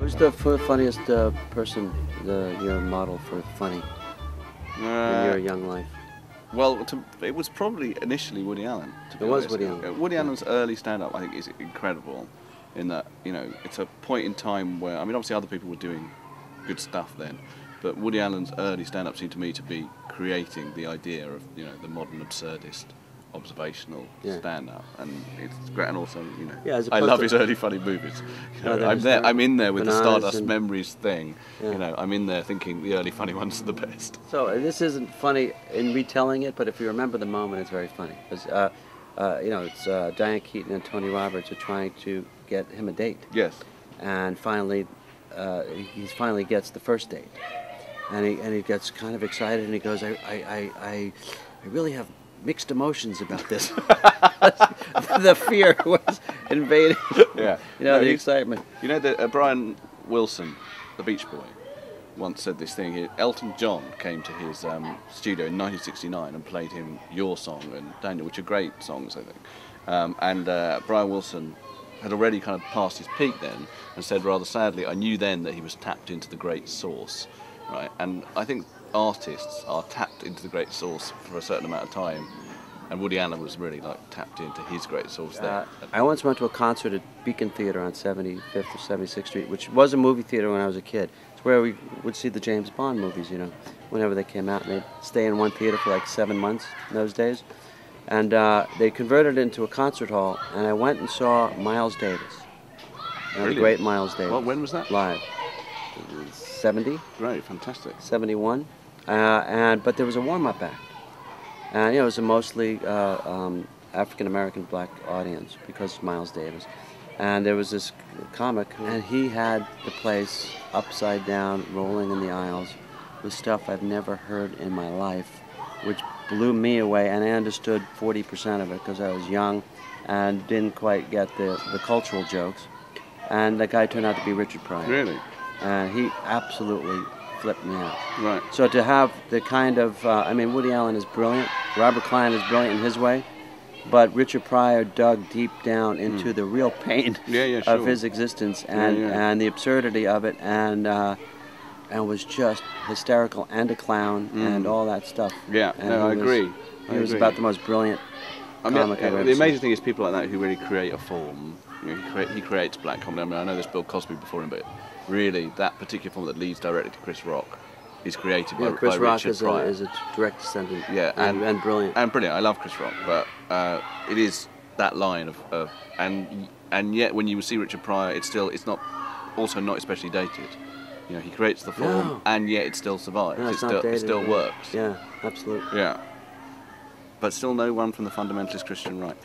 Who's the funniest person, your model for funny in your young life? Well, it was probably initially Woody Allen. It was Woody Allen. Woody Allen's early stand-up, I think, is incredible. In that, it's a point in time where, I mean, obviously other people were doing good stuff then, but Woody Allen's early stand-up seemed to me to be creating the idea of, the modern absurdist, observational stand-up, and it's great. And also, I love his early funny movies. I'm in there with the Stardust Memories thing. I'm in there thinking the early funny ones are the best. So this isn't funny in retelling it, but if you remember the moment, it's very funny because it's Diane Keaton and Tony Roberts are trying to get him a date. Yes. And finally, he finally gets the first date, and he gets kind of excited, and he goes, I really have mixed emotions about this. The fear was invading. Yeah. The excitement. Brian Wilson, the Beach Boy, once said this thing. Elton John came to his studio in 1969 and played him Your Song and Daniel, which are great songs, I think. Brian Wilson had already kind of passed his peak then, and said rather sadly, I knew then that he was tapped into the great source, right? And I think artists are tapped into the great source for a certain amount of time, and Woody Allen was really tapped into his great source there. I once went to a concert at Beacon Theater on 75th or 76th Street, which was a movie theater when I was a kid. It's where we would see the James Bond movies, whenever they came out, and they'd stay in one theater for like 7 months in those days. And they converted it into a concert hall, and I went and saw Miles Davis. The great Miles Davis. Well, when was that? Live. 70. Great, fantastic. 71. But there was a warm-up act. And it was a mostly African-American black audience because of Miles Davis. And there was this comic, and he had the place upside down, rolling in the aisles with stuff I've never heard in my life, which blew me away, and I understood 40% of it because I was young and didn't quite get the cultural jokes. And the guy turned out to be Richard Pryor. Really? And he absolutely flipped me out. Right. So to have the kind of, Woody Allen is brilliant, Robert Klein is brilliant in his way, but Richard Pryor dug deep down into the real pain of his existence and the absurdity of it, and was just hysterical and a clown and all that stuff. Yeah, and I agree. He was about the most brilliant comic I've ever seen. The amazing thing is people like that who really create a form. He creates black comedy. I know there's Bill Cosby before him, but really that particular form that leads directly to Chris Rock is created by Chris Rock Richard Pryor. is a direct descendant. Yeah, and brilliant. And brilliant. I love Chris Rock, but it is that line of and yet when you see Richard Pryor, it's not especially dated. He creates the form, and yet it still survives. No, it still works. Yeah, absolutely. Yeah, but still no one from the fundamentalist Christian right.